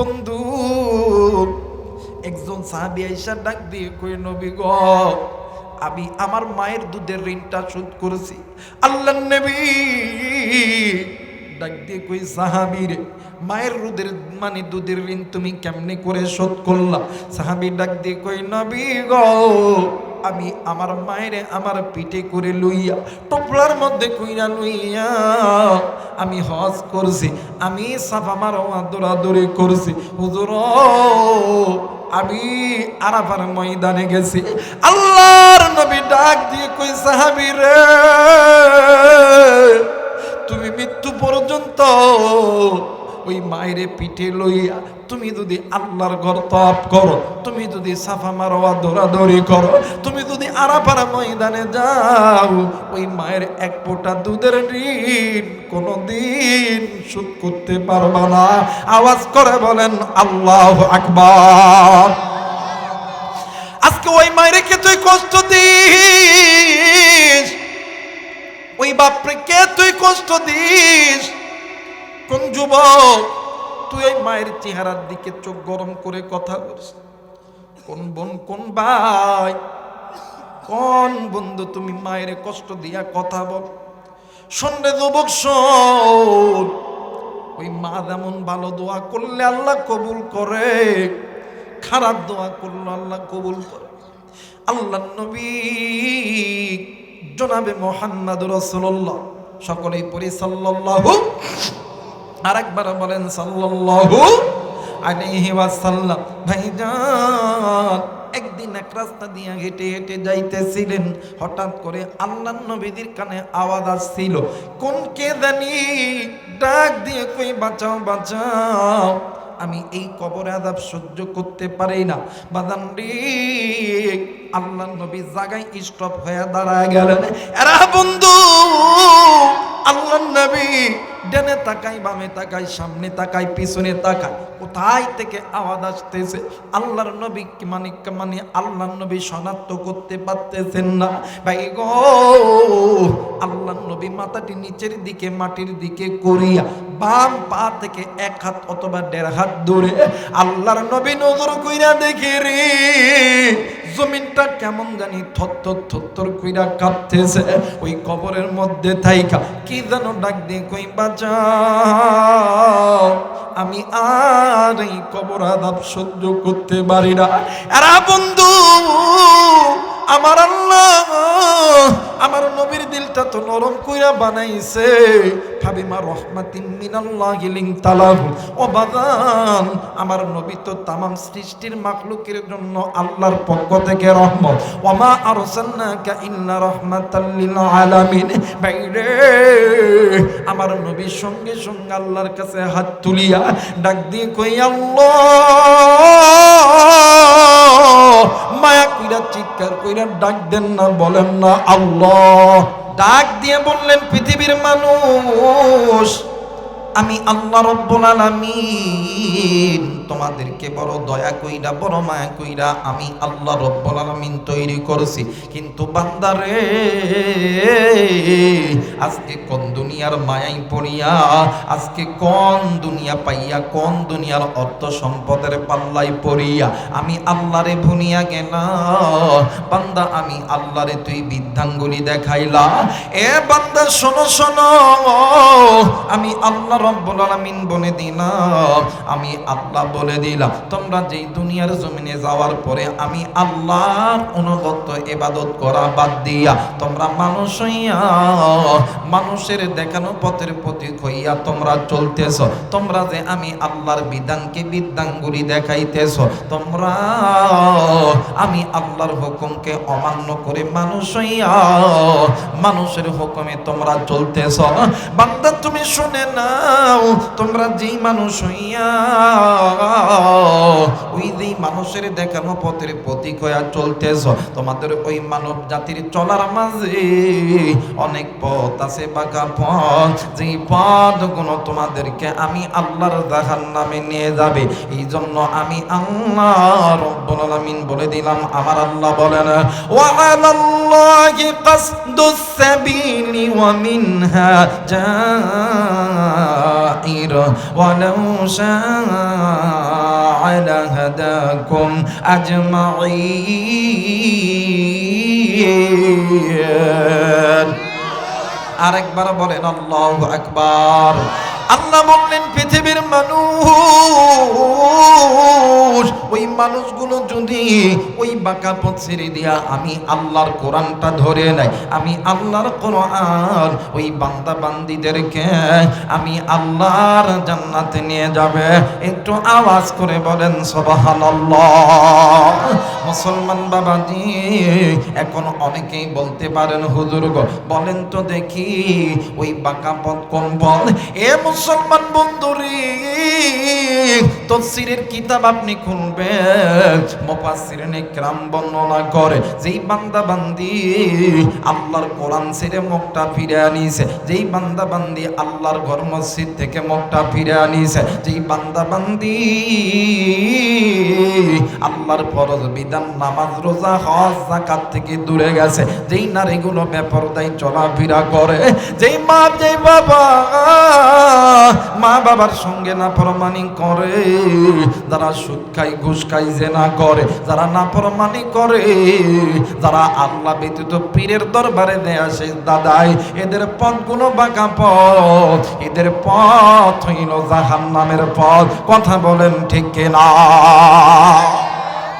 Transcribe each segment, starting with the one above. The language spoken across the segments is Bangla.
বন্ধু একজন সাহাবী আয়েশা ডাক দিয়ে কই নবী গো, আমি আমার মায়ের দুধের ঋণটা শোধ করেছি। আল্লাহর নবী ডাক দিয়ে কই সাহাবী রে, মায়ের দুধের ঋণ তুমি কেমনে করে শোধ করলা? সাহাবী ডাক দিয়ে কই নবী গো, আমি আমার মায়েরে আমার পিঠে করে লইয়া টপলার মধ্যে কইরা লইয়া আমি হজ করছি, আমি সাফা মারওয়া দৌড়াদৌড়ি করছি। হুজুর আমি আরাফার ময়দানে গেছি। আল্লাহর নবী ডাক দিয়ে কই সাহাবী রে, তুমি মৃত্যু পর্যন্ত ওই মায়ের পিঠে লইয়া তুমি যদি আল্লাহর ঘর তওয়াফ করো, তুমি যদি সাফা মারওয়া দৌড়াদৌড়ি করো, তুমি যদি আরাফার ময়দানে যাও, ওই মায়ের এক ফোঁটা দুধের ঋণ কোনোদিন শোধ করতে পারবা না। আওয়াজ করে বলেন আল্লাহু আকবার। আজকে ওই মায়ের কে তুই কষ্ট দিস, ওই বাপরে কে তুই কষ্ট দিস? কোন যুবক তুই এই মায়ের চেহারার দিকে চোখ গরম করে কথা বলিস? কোন বোন, কোন ভাই, কোন বন্ধু তুমি মায়ের কষ্ট দিয়া কথা বল? শোন রে যুবক শোন, ওই মা যেমন ভালো দোয়া করলে আল্লাহ কবুল করে, খারাপ দোয়া করলে আল্লাহ কবুল করে। আল্লাহর নবী জনাবে মুহাম্মদুর রাসূলুল্লাহ, সকলেই পড়ি সাল্লাল্লাহু, আরেকবার বলেন সাল্লাল্লাহু আলাইহি ওয়াসাল্লাম। ভাইজান একদিন এক রাস্তা দিয়ে হেঁটে হেঁটে যাইতেছিলেন, হঠাৎ করে আল্লাহর নবীর কানে আওয়াজ আসছিল, কোন কে জানি ডাক দিয়ে কই বাঁচাও বাঁচাও, আমি এই কবরে আযাব সহ্য করতে পারি না। বাদান রে, আল্লাহর নবী জায়গায় স্টপ হয়ে দাঁড়ায় গেলেন। এরা বন্ধু, আল্লাহর নবী ডানে তাকাই, বামে তাকাই, সামনে তাকাই, পিছনে তাকাই, কোথায় থেকে আওয়াজ আসতেছে আল্লাহর নবী মানে আল্লাহর নবী শনাক্ত করতে পারতেছেন না। ভাই গো, আল্লাহর নবী মাথাটি নিচের দিকে মাটির দিকে করিয়া বাম পা থেকে এক হাত অথবা 1.5 হাত দূরে আল্লাহর নবী নজর কইরা দেখে রে, জমিনটা কেমন জানি থরথর কইরা কাঁপতেছে। ওই কবরের মধ্যে থাইকা কি যেন ডাক দিয়ে কই বাঁচাও, আমি আর এই কবর আযাব সহ্য করতে পারি না। এরা বন্ধু, আমার আল্লাহ আমার নবীর দিলটা তো নরম কইরা বানাইছে, ফাবিমা রহমাতিন মিনাল্লাহি লিনতালাহু। ও বাজান, আমার নবী তো তামাম সৃষ্টির মাখলুকের জন্য আল্লাহর পক্ষ থেকে রহমত। ওয়ামা আরসালনাকা ইল্লা রাহমাতাল লিল আলামিন। বাইরে আমার নবীর সঙ্গে সঙ্গে আল্লাহর কাছে হাত তুলিয়া ডাক দিয়ে কই আল্লাহ, মায়া কইরা চিৎকার কইরা ডাক দেন না, বলেন না আল্লাহ। ডাক দিয়ে বললেন, পৃথিবীর মানুষ, আমি আল্লাহ রব্বুল আলামিন তোমাদেরকে বড় দয়া কইরা বড় মায়া কইরা আমি আল্লাহ রব্বুল আলামিন তৈরি করছি, কিন্তু বান্দারে আজকে কোন দুনিয়ার মায়াই পড়িয়া, আজকে কোন দুনিয়া পাইয়া, কোন দুনিয়ার অর্থ সম্পদের পাল্লাই পড়িয়া আমি আল্লাহরে ভুলিয়া গেলাম। বান্দা আমি আল্লাহরে তুই বৃদ্ধাঙ্গুলি দেখাইলা। এ বান্দা শোনো শোনো, আমি আল্লাহ রব্বুল আলামিন বলে দিলাম, আমি আল্লাহ বলে দিলাম, তোমরা যেই দুনিয়ার জমিনে যাওয়ার পরে আমি আল্লাহর অনুগত ইবাদত করা বাদ দিয়া তোমরা মানুষ হইয়া মানুষের দেখানো পথের প্রতীক হইয়া তোমরা চলতেছ, তোমরা যে আমি আল্লাহর বিধানকে বৃদ্ধাঙ্গুলি দেখাইতেছ, তোমরা আমি আল্লাহর হুকুমকে অমান্য করে মানুষ হইয়া মানুষের হুকুমে তোমরা চলতেছ। বান্দা তুমি শুনে নাও, তোমরা যেই মানুষ হইয়া ওই যেই মানুষের দেখানো পথের প্রতীক হয়ে চলতেছ। তোমাদের ওই মানব জাতির চলার মাঝে অনেক পথ আছে, বাঁকা পথ, যেই পথগুলো তোমাদেরকে আমি আল্লাহর জাহান্নামে নিয়ে যাবে। এই জন্য আমি আল্লাহ রব্বুল আলামিন বলে দিলাম, আমার আল্লাহ বলেন, ওয়া আলাল্লাহি কাসদুস সাবিলি ওয়া মিনহা জাইর ওয়ালাউ শাআ লাহাদাকুম আজমাইন। আরেকবার বলেন আল্লাহু আকবার। আল্লাহ বললেন, পৃথিবীর মানুষ, ওই মানুষগুলো যদি ওই বাঁকা পথ ছেড়ে দিয়া আমি আল্লাহর কোরআনটা ধরে নেয়, আমি আল্লাহর কোরআন ওই বান্দা বান্দীদেরকে আমি আল্লাহর জান্নাতে নিয়ে যাবে। একটু আওয়াজ করে বলেন সুবহানাল্লাহ। মুসলমান বাবাজি, এখন অনেকেই বলতে পারেন, হুজুর গো বলেন তো দেখি ওই বাঁকা পথ কোন পথ? এ মুসলমান বন্ধুরে, তাফসীরের কিতাব আপনি খুলবেন, মুফাসসিরিন ইকরাম বর্ণনা করে যেই বান্দা বান্দি আল্লাহর কোরআন ছেড়ে মুখটা ফিরে আনিছে, যেই বান্দা বান্দি আল্লাহর ঘর মসজিদ থেকে মুখটা ফিরে আনিছে, যেই বান্দা বান্দি আল্লাহর ফরজ বিধান নামাজ রোজা হজ যাকাত থেকে দূরে গেছে, যেই নারীগুলো বেপরদায় চলাফেরা করে, যেই মা যেই বাবা মা বাবার সঙ্গে নাফরমানি করে, যারা সুদ খায় ঘুষ খায় জিনা করে, যারা নাফরমানি করে, যারা আল্লাহ ব্যতীত পীরের দরবারে দেয় সিজদা দেয়, এদের পথগুলো বাঁকা পথ, এদের পথ হইল জাহান্নামের পথ। কথা বলেন ঠিক কিনা?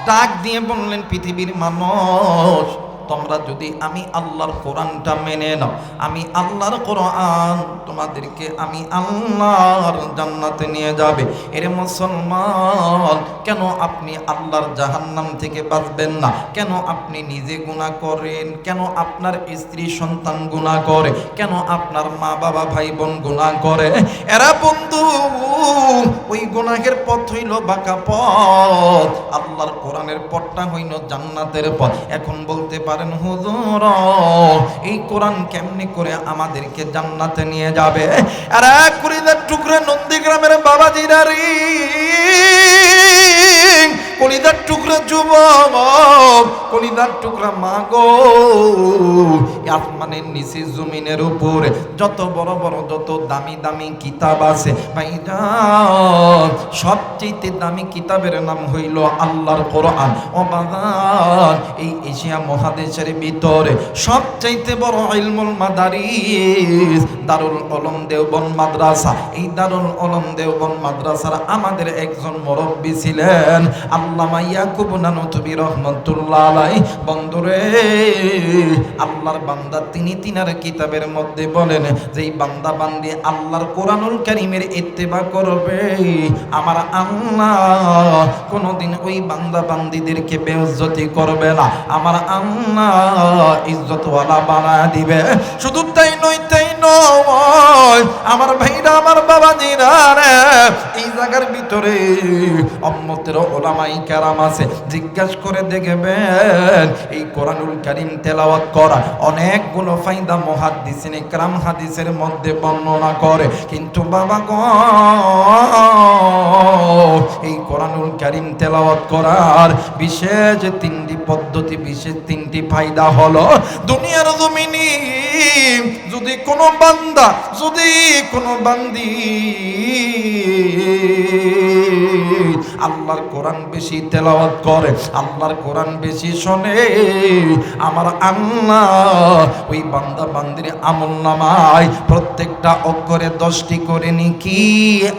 ডাক দিয়ে বললেন, পৃথিবীর মানুষ, তোমরা যদি আমি আল্লাহর কোরআনটা মেনে নাও, আমি আল্লাহর কোরআন তোমাদেরকে আমি আল্লাহর জান্নাতে নিয়ে যাবে। এরে মুসলমান, কেন আপনি আল্লাহর জাহান্নাম থেকে বাঁচবেন না? কেন আপনি নিজে গুনাহ করেন? কেন আপনার স্ত্রী সন্তান গুনাহ করে? কেন আপনার মা বাবা ভাই বোন গুনাহ করে? এরা বন্ধু ওই গুনাহের পথ হইল বাঁকা পথ, আল্লাহর কোরআনের পথটা হইল জান্নাতের পথ। এখন বলতে পারেন, হুজুর এই কোরআন কেমনি করে আমাদেরকে জান্নাতে নিয়ে যাবে? আর এক কুড়িদার টুকরা নন্দীগ্রামের বাবাজিরা রে, কলিদার টুকরা যুবক, কলিদার টুকরা মা গো, আসমানের নিচে জমিনের উপরে যত বড় বড় যত দামি দামি কিতাব আছে ভাইজান, সবচেয়ে দামি কিতাবের নাম হইল আল্লাহর কোরআন। ও বাজান, এই এশিয়া মহাদেশের ভিতরে সবচাইতে বড় ইলমুল মাদারিস দারুল উলুম দেওবন্দ মাদ্রাসা। এই দারুল উলুম দেওবন্দ মাদ্রাসার আমাদের একজন মুরব্বী ছিলেন আল্লামা ইয়াকুব নানুতুবি রহমাতুল্লাহ আলাইহি। বন্ধুরে, আল্লাহর বান্দা তিনি তিনার কিতাবের মধ্যে বলেন, যেই বান্দা বান্দি আল্লাহর কোরআনুল কারীমের ইত্তেবা করবে, আমার আল্লাহ কোনদিন ওই বান্দা বান্দিদেরকে বেইজ্জতি করবে না, আমার আল্লাহ ইজ্জতওয়ালা বানায় দিবে। শুধু তাই নয়, তাই নয় আমার ভাইরা, আমার বাবাজিরা রে, এই জায়গার ভিতরে উম্মতের উলামায়ে কেরাম আছে, জিজ্ঞাসা করে দেখবেন এই কোরআনুল কারীম তেলাওয়াত করা অনেকগুলো ফায়দা মুহাদ্দিসিনে কেরাম হাদিসের মধ্যে বর্ণনা করে। কিন্তু বাবা গো, এই কোরআনুল কারীম তেলাওয়াত করার বিশেষ তিনটি পদ্ধতি, বিশেষ তিনটি ফায়দা হলো, দুনিয়ার জমিনে যদি কোনো বান্দা, যদি কোনো বান্দি আল্লাহর কোরআন বেশি তেলাওয়াত করে, আল্লাহর কোরআন বেশি শোনে, আমার আল্লাহ ওই বান্দা বান্দির আমলনামায় প্রত্যেকটা অক্ষরে 10টি করে নেকি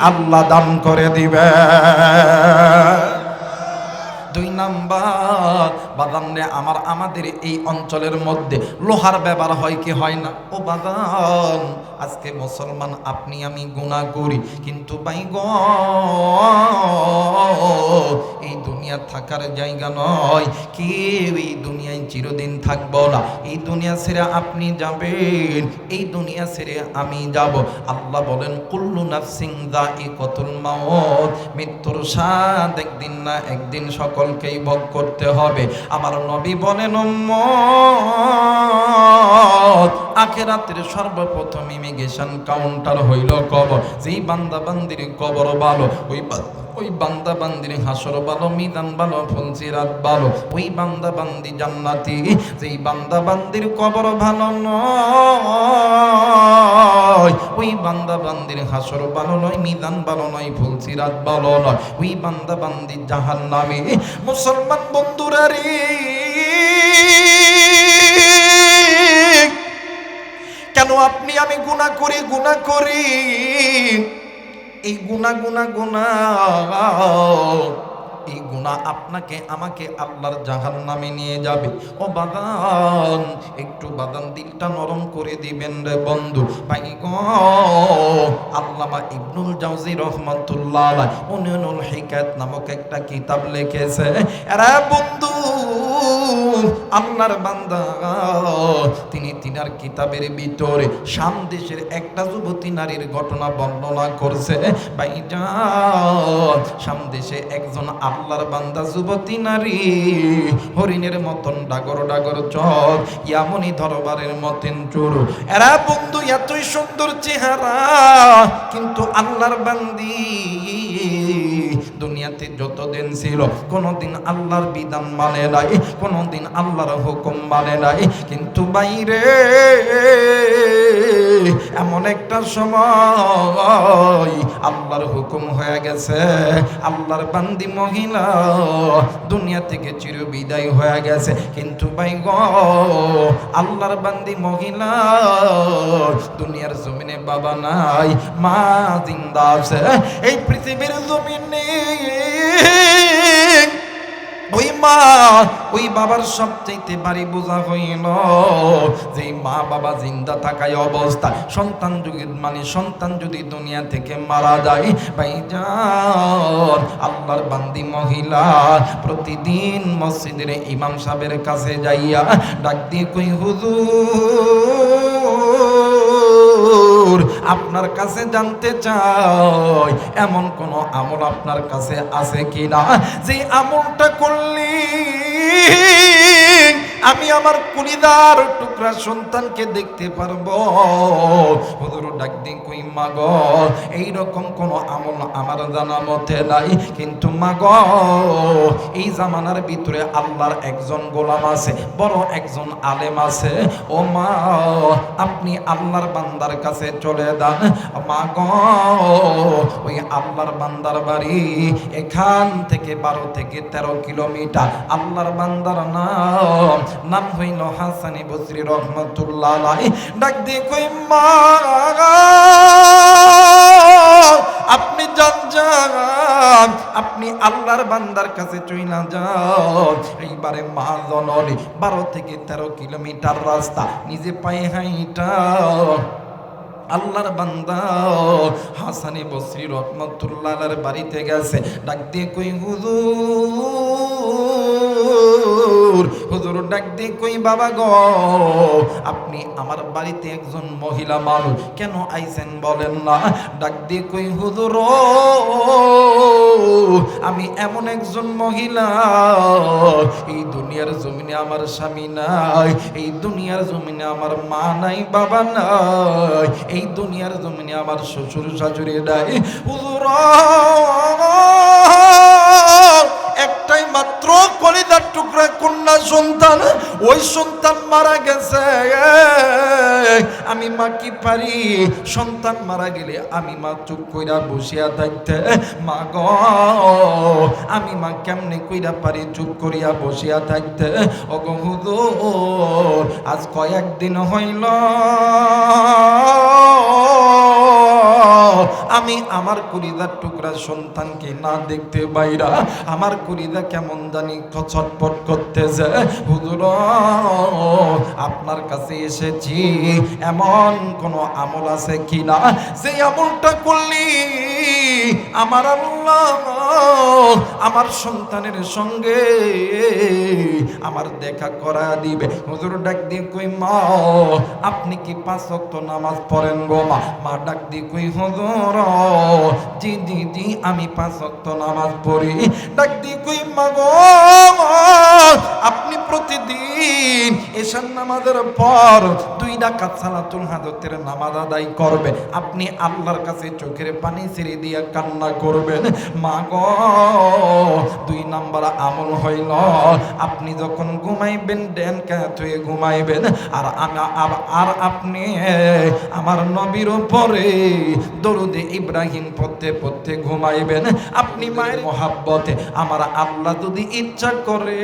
আল্লাহ দান করে দিবে। 2 নাম্বার বাদানে, আমাদের এই অঞ্চলের মধ্যে লোহার ব্যবহার হয় কি হয় না? ও বাদান, আজকে মুসলমান আপনি আমি গুনাহ করি, কিন্তু ভাই গো এই দুনিয়া থাকার জায়গা নয়। কেউ এই দুনিয়ায় চিরদিন থাকবো না। এই দুনিয়া ছেড়ে আপনি যাবেন, এই দুনিয়া ছেড়ে আমি যাব। আল্লাহ বলেন কুল্লু নাফসিন যায়িকাতুল মাউত, মৃত্যুর স্বাদ একদিন না একদিন সকলকেই ভোগ করতে হবে। আমার নবী বলেন উম্মত, আখিরাতের সর্বপ্রথম ইমিগ্রেশন কাউন্টার হইল কবর। যেই বান্দা বান্দির কবর ভালো, ওই বান্দা বান্দির হাসর ভালো, মিজান ভালো, ফজিলাত ভালো, ওই বান্দা বান্দি জান্নাতি। যেই বান্দা বান্দির কবর ভালো নয়, ওই বান্দা বান্দির হাসর ভালো নয়, মিজান ভালো নয়, ফজিলাত ভালো নয়, ওই বান্দা বান্দি জাহান্নামী। মুসলমান বন্ধুরা রে, কেন আপনি আমি গুনাহ করি? এই এই গুনাহ আপনাকে আমাকে আল্লাহর জাহান্নামে নিয়ে যাবে। ও বাদান, একটু বাদান দিলটা নরম করে দিবেন রে বন্ধু। ভাই গো, আল্লামা ইবনুল জাওজি রহমাতুল্লাহ আলাইহি উনুনুল হিকায়াত নামক একটা কিতাব লিখেছে। এরা বন্ধু, আল্লাহর বান্দা তিনি তিনার কিতাবের ভিতরে শাম দেশের একটা যুবতী নারীর ঘটনা বর্ণনা করছে। ভাইজান, শাম দেশে একজন আল্লাহর বান্দা যুবতী নারী, হরিণের মতন ডাগর ডাগর চোখ, ইয়ামনি দরবারের মতন চুরু। এরা বন্ধু এতই সুন্দর চেহারা, কিন্তু আল্লাহর বান্দি দুনিয়াতে যতদিন ছিল কোনদিন আল্লাহর বিধান মানে নাই, কোনদিন আল্লাহর হুকুম মানে নাই। কিন্তু বাইরে এমন একটা সময় আল্লাহর হুকুম হয়ে গেছে, আল্লাহর বান্দি মহিলা দুনিয়া থেকে চিরবিদায় হয়ে গেছে। কিন্তু ভাই গো, আল্লাহর বান্দি মহিলা দুনিয়ার জমিনে বাবা নাই, মা জিন্দা আছে। এই পৃথিবীর জমিনে ওই মা ওই বাবার সবচাইতে বাড়ি বোঝা হইল যে মা বাবা জিন্দা থাকায় অবস্থা সন্তান যদি দুনিয়া থেকে মারা যায়, ভাইজান আল্লাহর বান্দি মহিলা প্রতিদিন মসজিদের ইমাম সাহেবের কাছে যাইয়া ডাক দিয়ে কই, হুজুর আপনার কাছে জানতে চাই এমন কোন আমল আপনার কাছে আছে কিনা, যে আমলটা করলি আমি আমার কলিজার টুকরা সন্তানকে দেখতে পারবো। হুজুর ডাক দিন কই, মা গো এইরকম কোন আমল আমার জানা মতে নাই, কিন্তু মা গো এই জামানার ভিতরে আল্লাহর একজন গোলাম আছে, বড় একজন আলেম আছে। ও মা, আপনি আল্লাহর বান্দার কাছে চলে যান। মা গো, ওই আল্লাহর বান্দার বাড়ি এখান থেকে 12 থেকে 13 কিলোমিটার। আল্লাহর বান্দার নাম হইল হাসানি বসরি রহমাতুল্লাহ আলাইহি। ডাক দিয়ে কই, মা আপনি যান, আপনি আল্লাহর বান্দার কাছে চইলা যান। এইবারে মা জননী 12 থেকে 13 কিলোমিটার রাস্তা নিজে পায়ে হাইটা আল্লাহর বান্দা হাসানি বসরি রহমাতুল্লাহ আলাইহির বাড়িতে গেছে। ডাক দিয়ে কই, হুজুর ডাক দিয়ে কই, বাবা গো আপনি আমার বাড়িতে একজন মহিলা মানুষ, কেন আইছেন বলেন না? ডাক দিয়ে কই, হুজুর আমি এমন একজন মহিলা, এই দুনিয়ার জমিনে আমার স্বামী নাই, এই দুনিয়ার জমিনে আমার মা নাই, বাবা নাই, এই দুনিয়ার জমিনে আমার শ্বশুর শাশুড়ি নাই। হুজুর একটাই মাত্র কলিজার টুকরা কন্যা সন্তান, ওই সন্তান মারা গেছে। আমি মা কি পারি? সন্তান মারা গেলে আমি মা চুপ কইরা বসিয়া থাকতে? মা গো আমি মা কেমনে কইরা পারি চুপ করিয়া বসিয়া থাকতে? ওগো হুজুর আজ কয়েকদিন হইল আমি আমার কলিজার টুকরা সন্তানকে না দেখতে বাইরা আমার কলিজা কেমন জানি ছটফট করতেছে। হুজুর আপনার কাছে এসেছি, এমন কোন আমল আছে কিনা যে আমলটা করলি আমার আল্লাহ আমার সন্তানের সঙ্গে আমার দেখা করা দিবে। হুজুর ডাক দিয়ে কই মা আপনি কি 5 ওয়াক্ত নামাজ পড়েন গো মা? মা ডাক দিয়ে কই হুজুর জি জি জি আমি 5 ওয়াক্ত নামাজ পড়ি। ডাক দিয়ে কই মা গো আপনি প্রতিদিন এশার নামাজের পর 2 রাকাত সালাতুল হাজতের নামাজ আদায় করবেন। আপনি আল্লাহর কাছে চোখের পানি ছেড়ে দিয়ে কান্না করবেন। মা গো 2 নাম্বার আমল হইল আপনি যখন ঘুমাইবেন ডেন কাত হয়ে ঘুমাইবেন আর আপনি আমার নবীর উপরে দরুদে ইব্রাহিম পড়তে পড়তে ঘুমাইবেন। আপনি মায়ের মহাব্বতে আমার আল্লাহ যদি ইচ্ছা করে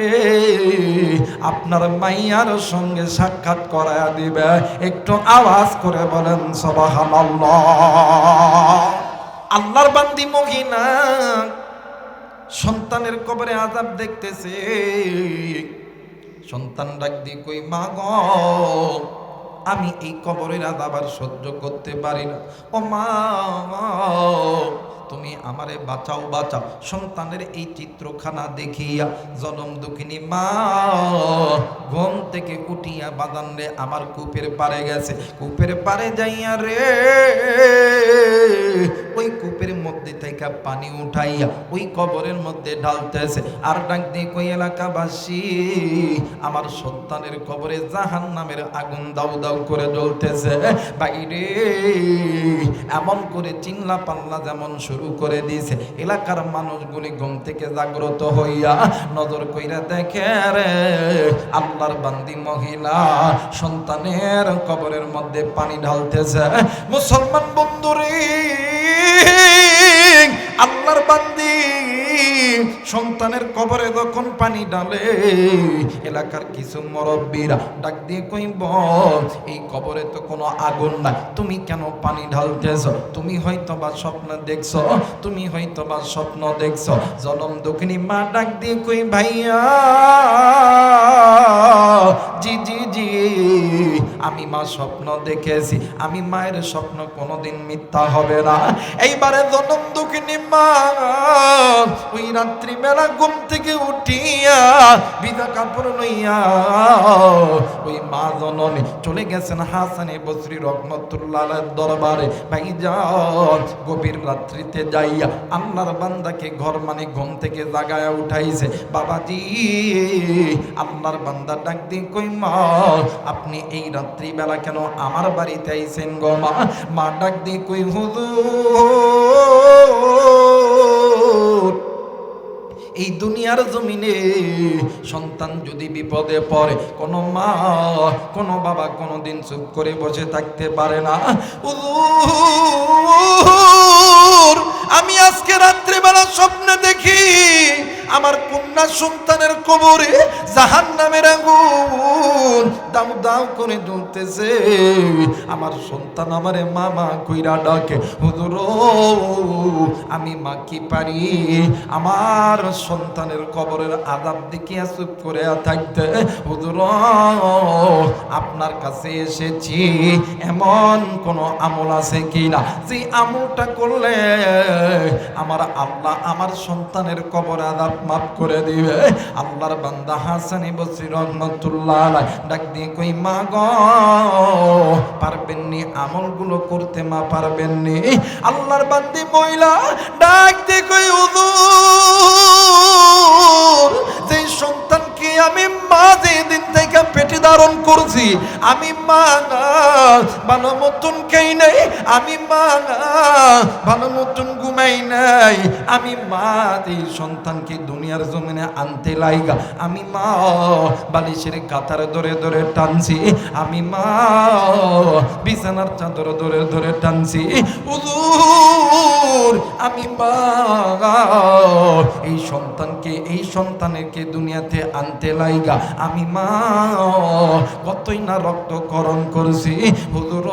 আপনার মাইয়ার সঙ্গে সাক্ষাৎ করায়া দিবে। একটু আওয়াজ করে বলেন সুবহানাল্লাহ। আল্লাহর বান্দি মহিনা সন্তানের কবরে আযাব দেখতেছে। সন্তান ডাক দিয়ে কই মা গো আমি এই কবরের আযাব আর সহ্য করতে পারি না। ও মা তুমি আমারে বাঁচাও বাঁচাও। সন্তানের এই চিত্রখানা দেখিয়া জনম দুঃখিনী মা ঘুম থেকে উঠিয়া বাদান রে আমার কূপের পাড়ে গেছে। কূপের পাড়ে যাইয়া রে ওই কূপের মধ্যে থেকে পানি উঠাইয়া ওই কবরের মধ্যে ঢালতেছে। আর ডাক দিয়ে কই এলাকাবাসী আমার সন্তানের কবরে জাহান্নামের আগুন দাউ দাউ করে জ্বলতেছে। বাইরে এমন করে চিল্লা পাল্লা যেমন শুরু করে দিয়েছে। এলাকার মানুষগুলি ঘুম থেকে জাগ্রত হইয়া নজর কইরা দেখে রে আল্লাহর বান্দি মহিলা সন্তানের কবরের মধ্যে পানি ঢালতেছে। মুসলমান বন্ধুরে আল্লাহর বান্দি সন্তানের কবরে যখন পানি ঢালে এলাকার কিছু মুরব্বীরা ডাক দিয়ে কইব এই কবরে তো কোনো আগুন নাই, তুমি কেন পানি ঢালতেছ? তুমি হয়তোবা স্বপ্ন দেখছো, তুমি হয়তোবা স্বপ্ন দেখছো। জনম দুঃখিনী মা ডাক দিয়ে কই ভাইয়া জি জি জি আমি মা স্বপ্ন দেখেছি। আমি মায়ের স্বপ্ন কোনোদিন মিথ্যা হবে না। এইবারে জনম দুঃখিনী মা ওই রাত্রিবেলা ঘুম থেকে উঠিয়া বিধা কাপড় লইয়া ওই মা জননী চলে গেছেন হাসানে বসরি রহমতুল্লাহ আলাইহির দরবারে। ভাইজান গভীর রাত্রিতে যাইয়া আল্লাহর বান্দাকে ঘর মানে ঘুম থেকে জাগায়া উঠাইছে। বাবাজি আল্লাহর বান্দা ডাক দিয়ে কই মা আপনি এই রাত্রিবেলা কেন আমার বাড়িতে আইছেন গো মা? মা ডাক দিয়ে কই হুজুর এই দুনিয়ার জমিনে সন্তান যদি বিপদে পড়ে কোনো মা কোনো বাবা কোনোদিন চুপ করে বসে থাকতে পারে না। হুজুর আমি আজকে রাত্রিবেলা স্বপ্নে দেখি আমার কন্যা সন্তানের কবরে জাহান্নামের আগুন দাউ দাউ করে জ্বলতেছে। আমার সন্তান আমারে মামা কইরা ডাকে। হুজুর আমি মা কি পারি আমার সন্তানের কবরের আযাব দেখিয়া চুপ করে থাকতে? হুজুর আপনার কাছে এসেছি এমন কোন আমল আছে কিনা যে আমলটা করলে আমার আল্লাহ আমার সন্তানের কবর আযাব মাফ করে দিবে। আল্লাহর বান্দা হাসান বসরি রহমাতুল্লাহ আলাইহি ডাক দিয়ে কই মা গো পারবেননি আমলগুলো করতে? মা পারবেননি? আল্লাহর বান্দি মহিলা ডাক দিয়ে কই হুজুর যে সন্তানকে আমি মা যেদিন থেকে পেটে ধারণ করছি আমি মা ভালো মতন খাই নাই, আমি মা ভালো মতন ঘুমাই নাই, আমি মা এই সন্তানকে দুনিয়ার জমিনে আনতে লাইগা আমি মা বালিশের কাতার ধরে ধরে টানছি, আমি মা বিছানার চাদর ধরে ধরে টানছি। হুজুর আমি মা এই সন্তানকে এই সন্তানকে দুনিয়াতে আনতে লাইগা আমি মা কতই না রক্তকরণ করছি। হুজুর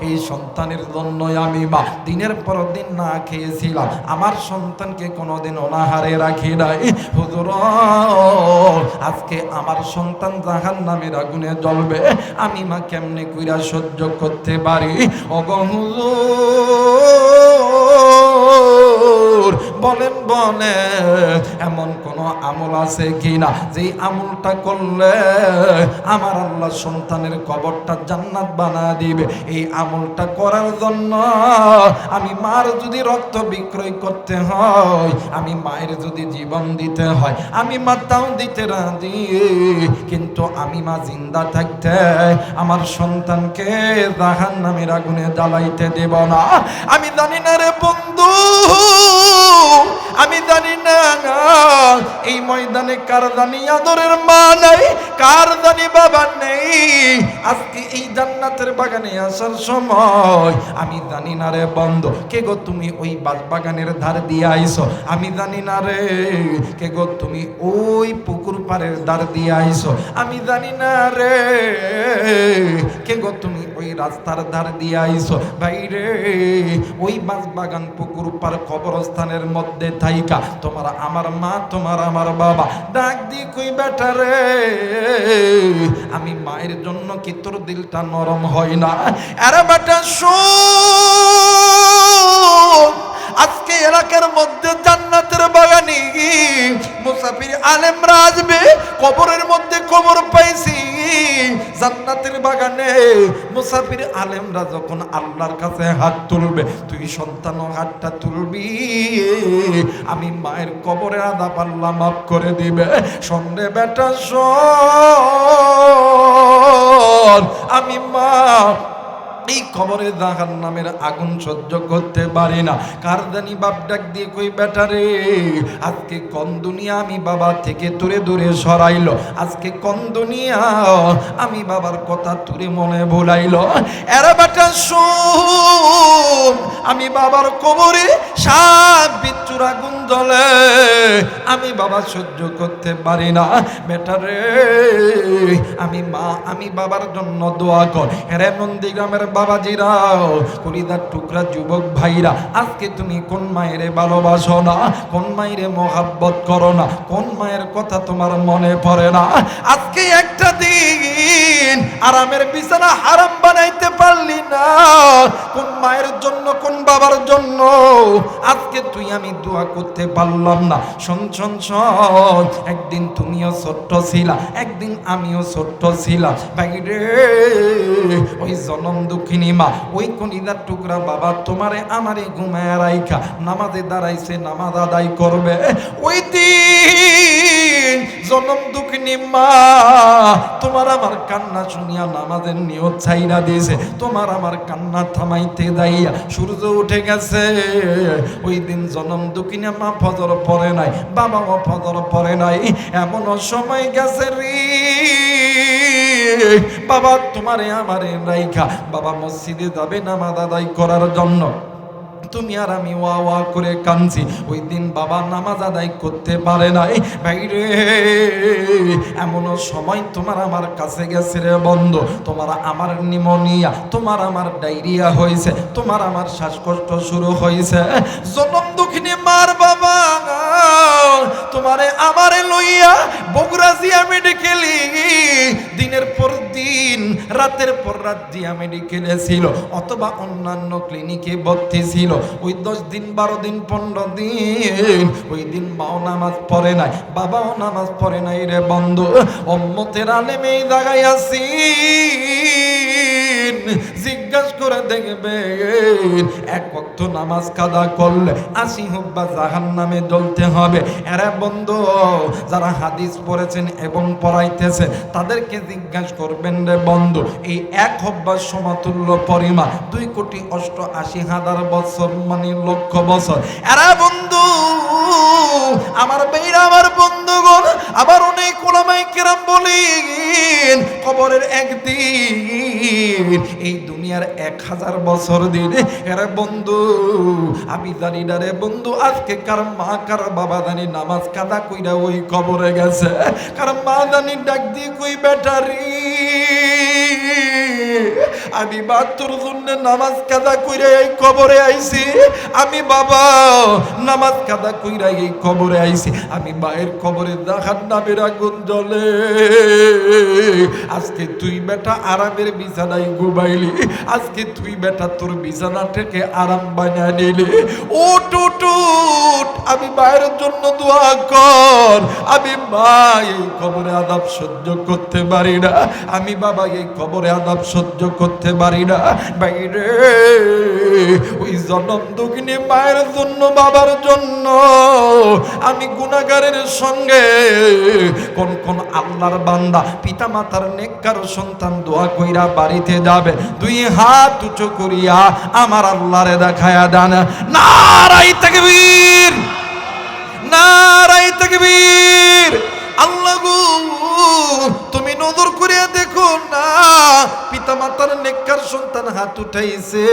এই সন্তানের জন্য আমি মা দিনের পর দিন না খেয়েছিলাম, আমার সন্তানকে কোনোদিন অনাহারে রাখি নাই। হুজুর আজকে আমার সন্তান জাহান্নামের আগুনে জ্বলবে, আমি মা কেমনে কইরা সহ্য করতে পারি? ওগো হুজুর হুজুর বলেন এমন কোন আমল আছে কিনা যে আমলটা করলে আমার আল্লাহ সন্তানের কবরটা জান্নাত বানায় দিবে? এই আমলটা করার জন্য আমি মার যদি রক্ত বিক্রয় করতে হয়, আমি মায়ের যদি জীবন দিতে হয়, আমি মা তাও দিতে রাজি, কিন্তু আমি মা জিন্দা থাকতে আমার সন্তানকে জাহান্নামের আগুনে জ্বালাইতে দেব না। আমি জানি না রে বন্ধু, আমি জানি না এই ময়দানে কার জানি আদরের মা নাই, কার জানি বাবা নেই। আজকে এই জান্নাতের বাগানে আসার সময় আমি জানি না রে বন্ধু, কে গো তুমি ওই বাগানের ধার দিয়ে আইছো? আমি জানি না রে কে গো তুমি ওই পুকুর পাড়ের ধার দিয়ে আইছো? আমি জানি না রে কে গো তুমি ওই রাস্তার ধার দিয়ে আইছো? ভাই রে, ওই বাগান পুকুর পাড় কবরস্থানের মধ্যে থাইকা তোমার আমার মা, তোমার আমার বাবা ডাক দি কই বেটা রে, আমি মায়ের জন্য কি তোর দিলটা নরম হয় না? আরে বেটা শোন, আজকে এলাকার মধ্যে জান্নাতের বাগানে মুসাফির আলেমরা আসবে, কবরের মধ্যে কবর পাইছি। জান্নাতের বাগানে মুসাফির আলেমরা যখন আল্লাহর কাছে হাত তুলবে, তুই সন্তান হাতটা তুলবি, আমি মায়ের কবরে আদা পাল্লা মাফ করে দিবে। সন্ধ্যে বেটা শোন, আমি মা এই কবরে জাহান্নামের আগুন সহ্য করতে পারি না। কার জানি বাপ ডাক দিয়ে কই বেটা রে, আজকে কোন দুনিয়া আমি বাবা থেকে দূরে দূরে সরাইলো, আজকে কোন দুনিয়া আমি বাবার কথা তুরে মনে ভুলাইলো। এরা বেটা শোন, আমি বাবার কবরে সাপ বিচ্ছুর আগুন জ্বলে, আমি বাবা সহ্য করতে পারি না। বেটা রে, আমি মা, আমি বাবার জন্য দোয়া কর। এরে নন্দীগ্রামের বাবাজিরাও, কলিদার টুকরা যুবক ভাইরা, আজকে তুমি কোন মায়েরে ভালোবাসো না, কোন মায়েরে মহাব্বত করো না, কোন মায়ের কথা তোমার মনে পড়ে না? আজকে একটা দিন আরামের বিছানা হারাম বানাইতে পারলি না, কোন মায়ের জন্য, কোন বাবার জন্য আজকে তুই আমি দোয়া করতে পারলাম না? শোন শোন শোন, একদিন তুমিও ছোট্ট ছিলা, একদিন আমিও ছোট্ট ছিলাম। ভাই রে, ওই জনম দুঃখিনী মা, ওই কলিদার টুকরা বাবা তোমারে আমারে ঘুমায় রাইখা নামাজে দাঁড়াইছে, নামাজ আদায় করবে। ওই দিন জনম দুঃখিনী মা তোমার আমার কান্না শুনিয়া নামাজের নিয়ত ছাইরা দিয়েছে, তোমার আমার কান্না থামাইতে যাইয়া সূর্য উঠে গেছে। ওই দিন জনম দুঃখিনী মা ফজর পড়ে নাই, বাবাও ফজর পড়ে নাই, এমন সময় গেছে রে বাবা তোমারে আমারে রাইখা বাবা মসজিদে যাবে নামাজ আদায় করার জন্য। তুমি আর আমি ওয়া ওয়া করে কাঁদছি। ওই দিন বাবা নামাজ আদায় করতে পারে নাই। ভাইরে, এমনও সময় তোমার আমার কাছে গেছে রে বন্ধু, তোমার আমার নিউমোনিয়া, তোমার আমার ডায়রিয়া হয়েছে, তোমার আমার শ্বাসকষ্ট শুরু হয়েছে। জনম দুঃখিনী মার বাবা তোমারে আমারে লইয়া বগুড়া জিয়া মেডিকেলে দিনের পর দিন, রাতের পর রাত জিয়া মেডিকেলে ছিল, অথবা অন্যান্য ক্লিনিকে ভর্তি ছিল। ওই 10 দিন 12 দিন 15 দিন ওই দিন মাও নামাজ পড়ে নাই, বাবাও নামাজ পড়ে নাই রে বন্ধু। উম্মতের আলেম এই জায়গায় আছি, জিজ্ঞাসা করে দেখবেন এক ওয়াক্ত নামাজ কাদা করলে 80 হুব্বা জাহান্নামে জ্বলতে হবে। এরা বন্ধু যারা হাদিস পড়েছেন এবং পড়াইতেছে তাদেরকে জিজ্ঞাসা করবেন রে বন্ধু, এই এক হুব্বার সমতুল্য পরিমাণ 2,88,000 বছর, মানে লক্ষ বছর। এরা বন্ধু আমার বেইরা, আমার বন্ধুগণ, আবার অনেক ওলামায়ে কেরাম বলেন কবরের একদিন এই দুনিয়ার 1000 বছর দিন। এরা বন্ধু আমি জানি না রে বন্ধু, আজকে কার মা কার বাবা জানি নামাজ কাদা কইরা ওই কবরে গেছে, কার মা জানি ডাক দিয়ে কই বেটারি আমি মা তোর জন্য নামাজ কাদা কইরা এই কবরে আইছি, আমি বাবা নামাজ কাদা কইরা এই কবরে আইছি, আমি মায়ের কবরে জাহান্নামের আগুন জ্বলে। আজকে তুই বেটা আরামের বিছানায় ঘুমাইলি, আজকে তুই বেটা তোর বিছানা থেকে আরাম বানিয়ে নিলি। উঠ উঠ উঠ, আমি মায়ের জন্য দোয়া কর। আমি মা এই কবরে আযাব সহ্য করতে পারি না, আমি বাবা এই কবরে আযাব সহ্য করতে পারি না। বাইরে ওই জনম দুঃখিনী মায়ের জন্য, বাবার জন্য আমি গুনাহগারের সঙ্গে কোন কোন আল্লাহর বান্দা পিতা মাতার নেককার সন্তান দোয়া কইরা বাড়িতে যাবে, দুই হাত উঁচু করিয়া আমার আল্লাহরে দেখায়া দেন। নারায়ে তাকবীর, নারায়ে তাকবীর। আল্লাহ গো, তুমি নজর করিয়া দেখো না, পিতা মাতার নেককার সন্তান হাত উঠাইছে,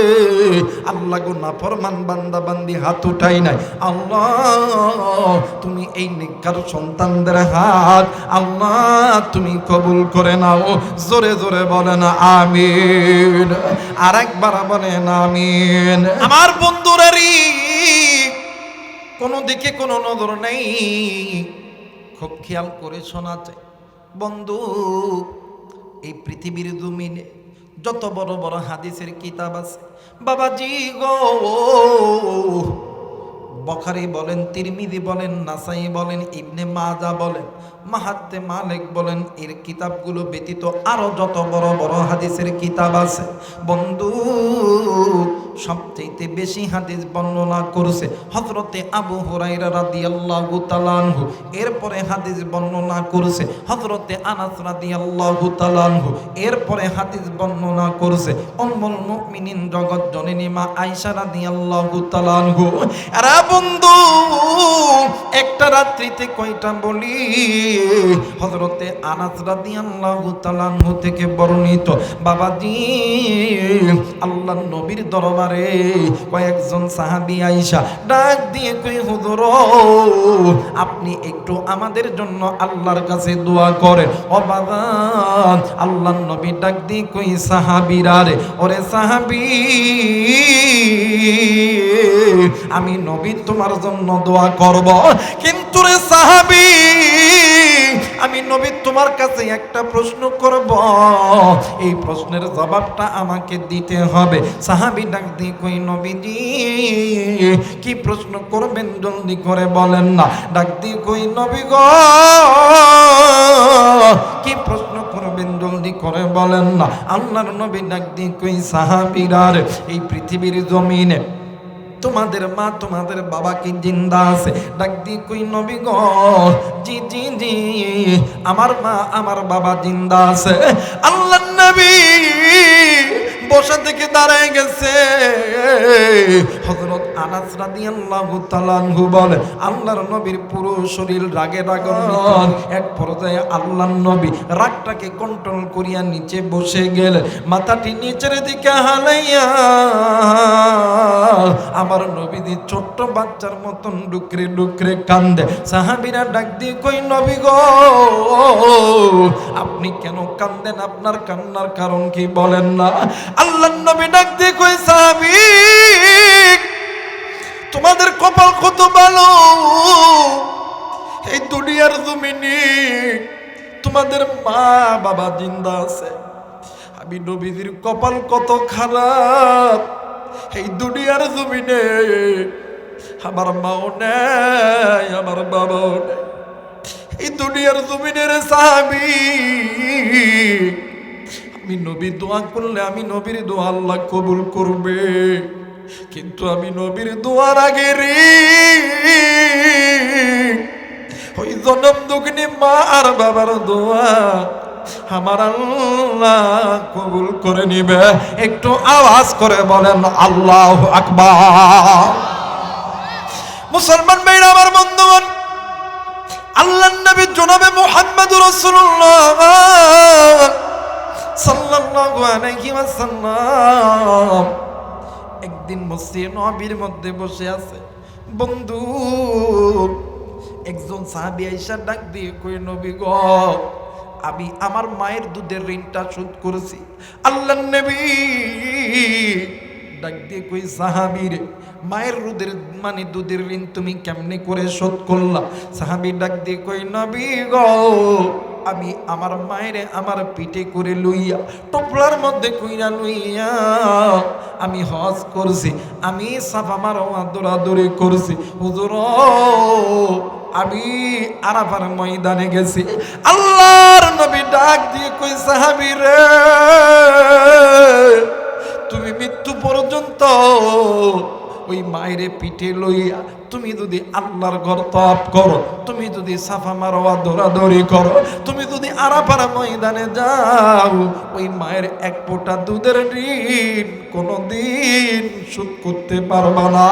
আল্লাহ গো নাফরমান বান্দা বান্দি হাত উঠাই নাই। আল্লাহ তুমি এই নেককার সন্তানদের হাত আল্লাহ তুমি কবুল করে নাও। জোরে জোরে বলেন আমিন, আর একবার বলেন আমিন। আমার বন্ধুরারি কোনো দিকে কোনো নজর নেই, খুব খেয়াল করে শোনা যায় বন্ধু। এই পৃথিবীর জমিনে যত বড় বড় হাদিসের কিতাব আছে বাবাজি গো, বুখারী বলেন, তিরমিজি বলেন, নাসাই বলেন, ইবনে মাজাহ বলেন, মাহাত্মে মালিক বলেন, এর কিতাবগুলো ব্যতীত আরো যত বড় বড় হাদিসের কিতাব আছে বন্ধু, সবচেয়ে বেশি হাদিস বর্ণনা করছে হযরতে আবু হুরায়রা রাদিয়াল্লাহু তাআলা আনহু, এরপরে হাদিস বর্ণনা করছে হযরতে আনাস রাদিয়াল্লাহু তাআলা আনহু, এরপরে হাদিস বর্ণনা করছে উম্মুল মুমিনিন জগৎ জননী মা আয়েশা রাদিয়াল্লাহু তাআলা আনহু। আরে বন্ধু, একটা রাত্রিতে কয়টা বলি, হযরতে আনাস রাদিয়াল্লাহু তাআলা আনহু থেকে বর্ণিত বাবাজি, আল্লাহর নবীর দরবারে কয়েকজন সাহাবী আয়েশা ডাক দিয়ে কই, হুজুর আপনি একটু আমাদের জন্য আল্লাহর কাছে দোয়া করেন। ও বাবা, আল্লাহর নবী ডাক দিয়ে কই, সাহাবীরা রে, ওরে সাহাবী, আমি নবী তোমার জন্য দোয়া করব, কিন্তু রে সাহাবী আমি নবী তোমার কাছে একটা প্রশ্ন করব, এই প্রশ্নের জবাবটা আমাকে দিতে হবে। সাহাবী ডাক দিয়ে কই, নবীজি কি প্রশ্ন করবেন জলদি করে বলেন না। ডাক দিয়ে কই, নবী গো কি প্রশ্ন করবেন জলদি করে বলেন না। আল্লাহর নবী ডাক দিয়ে কই, সাহাবীরা এই পৃথিবীর জমিনে তোমাদের মা তোমাদের বাবা কি জিন্দা আছে? ডাক দিয়ে কই, নবী গো জি জি জি, আমার মা আমার বাবা জিন্দা আছে। আল্লাহর নবী বসা থেকে দাঁড়ায় গেছে। হযরত আনাস রাদিয়াল্লাহু তাআলা আনহু বলে, আল্লাহর নবীর পুরো শরীর রাগে রাগান্বিত। এক পর্যায়ে আল্লাহর নবী রাগটাকে কন্ট্রোল করিয়া নিচে বসে গেলেন, মাথাটি নিচের দিকে হালাইয়া আমার নবীজি ছোট্ট বাচ্চার মতন ডুকরে ডুকরে কান্দে। সাহাবীরা ডাক দিয়ে কই, নবী গো আপনি কেন কান্দেন? আপনার কান্নার কারণ কি বলেন না? আল্লাহর নবী ডাক দিয়ে কই, সাহাবী তোমাদের কপাল কত ভালো, এই দুনিয়ার জমিনে তোমাদের মা বাবা জিন্দা আছে। আমি নবীজির কপাল কত খারাপ, এই দুনিয়ার জমিনে আমার মাও নেই, আমার বাবাও নেই। এই দুনিয়ার জমিনের সাহাবী আমি নবী দোয়া করলে আমি নবীর দোয়া আল্লাহ কবুল করবে, কিন্তু আমি নবীর দোয়ার আগে রে ওই জনম দুঃখিনী মা আর বাবার দোয়া আমার আল্লাহ কবুল করে নিবে। একটু আওয়াজ করে বলেন আল্লাহু আকবার। মুসলমান ভাইরা আমার বন্ধুগণ, আল্লাহর নবী জনাবে মুহাম্মদুর রাসূলুল্লাহ সাল্লাল্লাহু আলাইহি ওয়াসাল্লাম একদিন মসজিদে নববীর মধ্যে বসে আছে। বন্ধু একজন সাহাবী আয়েশা ডাক দিয়ে কই, নবী গো আমি আমার মায়ের দুধের ঋণটা শোধ করেছি। আল্লাহর নবী ডাক দিয়ে কই সাহাবী রে, মায়ের দুধের ঋণ তুমি কেমনে করে শোধ করলা? সাহাবী ডাক দিয়ে কই নবী গো, আমি আমার মায়েরে আমার পিঠে করে লইয়া টোপলার মধ্যে কইরা লইয়া আমি হজ করছি, আমি সাফা মারওয়া দৌড়াদৌড়ি করছি। হুজুর আমি আরাফার ময়দানে গেছি। আল্লাহর নবী ডাক দিয়ে কই সাহাবী রে, তুমি মৃত্যু পর্যন্ত ওই মায়ের পিঠে লইয়া তুমি যদি আল্লাহর ঘর তওয়াফ করো, তুমি যদি সাফা মারওয়া দৌড়াদৌড়ি করো, তুমি যদি আরাফার ময়দানে যাও, ওই মায়ের এক ফোঁটা দুধের ঋণ কোনোদিন শোধ করতে পারবা না।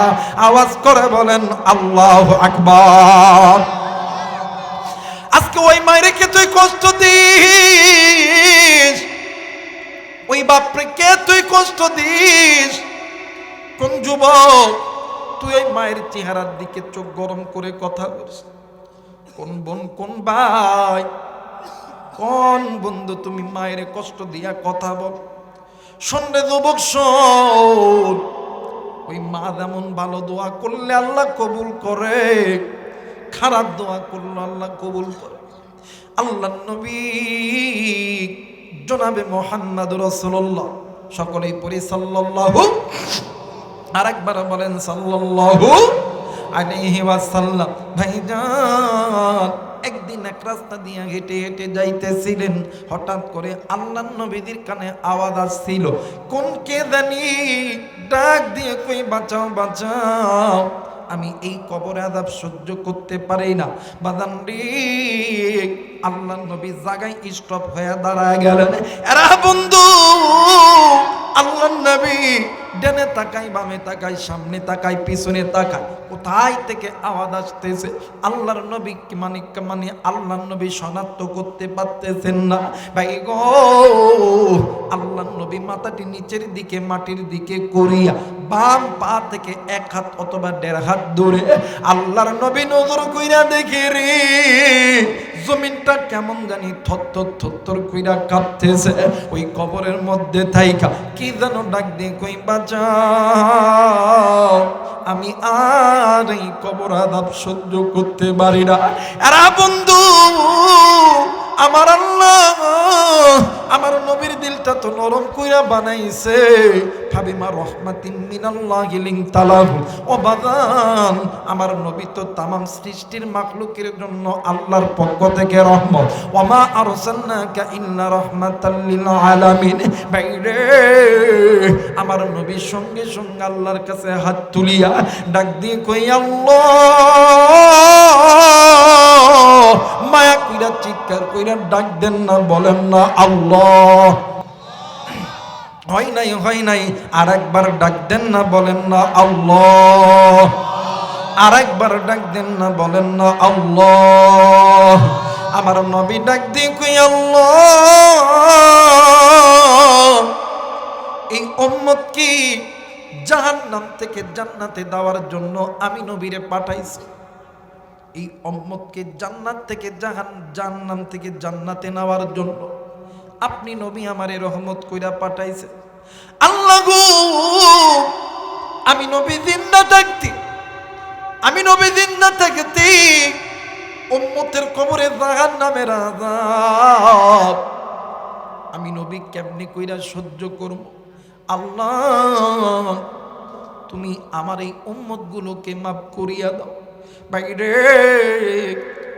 আওয়াজ করে বলেন আল্লাহু আকবার। আজকে ওই মায়ের কে তুই কষ্ট দিস, ওই বাপরে কে তুই কষ্ট দিস? কোন যুবক তুই ওই মায়ের চেহারার দিকে চোখ গরম করে কথা বলছিস? কোন বোন, কোন ভাই, কোন বন্ধু তুমি মায়ের কষ্ট দিয়া কথা বল? শোন রে যুবক শোন, ওই মা যেমন ভালো দোয়া করলে আল্লাহ কবুল করে, খারাপ দোয়া করলে আল্লাহ কবুল করে। আল্লাহর নবী জনাবে মুহাম্মদ রাসূলুল্লাহ, সকলেই পড়ি সাল্লাল্লাহু, আরেকবার বলেন সাল্লাল্লাহু আলাইহি ওয়াসাল্লাম। ভাইজান একদিন এক রাস্তা দিয়ে হেঁটে হেঁটে যাইতেছিলেন, হঠাৎ করে আল্লাহর নবীর কানে আওয়াজ আসছিল, কোন কে জানি ডাক দিয়ে কই বাঁচাও বাঁচাও, আমি এই কবরে আযাব সহ্য করতে পারি না। বাদান রে, আল্লাহর নবী জায়গায় স্টপ হয়ে দাঁড়ায় গেলেন। এরা বন্ধু, আল্লাহর নবী ডানে তাকাই, বামে তাকাই, সামনে তাকাই, পিছনে তাকাই, কোথায় থেকে আওয়াজ আসতেছে আল্লাহর নবী মানে আল্লাহর নবী শনাক্ত করতে পারতেছেন না। ভাই গো, আল্লাহর নবী মাথাটি নিচের দিকে মাটির দিকে করিয়া বাম পা থেকে এক হাত অথবা 1.5 হাত দূরে আল্লাহর নবী নজর কইরা দেখে রে, জমিনটা কেমন জানি থরথর থরথর কইরা কাঁপতেছে। ওই কবরের মধ্যে থাইকা কি যেন ডাক দিয়ে কই বাঁচাও, আমি আর এই কবর আযাব সহ্য করতে পারি না। এরা বন্ধু, আমার আল্লাহ আমার নবীর দিলটা তো নরম কইরা বানাইছে। ফাবিমা রহমাতিন মিনাল্লাহি লিনতালাহু, ও বাদান আমার নবী তো তামাম সৃষ্টির মাখলুকের জন্য আল্লাহর পক্ষ থেকে রহমত। ওয়া মা আরসালনাকা ইল্লা রাহমাতাল লিল আলামিন। বাইরে আমার নবীর সঙ্গে সঙ্গে আল্লাহর কাছে হাত তুলিয়া ডাক দিয়ে কই আল্লাহ, মায়া কইরা চিৎকার কইরা ডাক দেন না, বলেন না আল্লাহ। হয় নাই, হয় নাই, আরেকবার ডাক দেন না, বলেন না আল্লাহ। আরেকবার ডাক দেন না, বলেন না আল্লাহ। আমার নবী ডাক দিয়ে কই আল্লাহ, এই উম্মত কি জাহান্নাম থেকে জান্নাতে দেওয়ার জন্য আমি নবীরে পাঠাইছি। এই উম্মতকে জান্নাত থেকে জাহান্নাম থেকে জান্নাতে নেওয়ার জন্য আপনি নবী আমারে রহমত কইরা পাঠাইছে। আল্লাহ গো, আমি নবী জিন্দা থাকতে, আমি নবী জিন্দা থাকতে উম্মতের কবরে জাহান্নামের আযাব আমি নবী কেমনে কইরা সহ্য করব? আল্লাহ, তুমি আমার এই উম্মতগুলোকে মাফ করিয়া দাও। বাইরে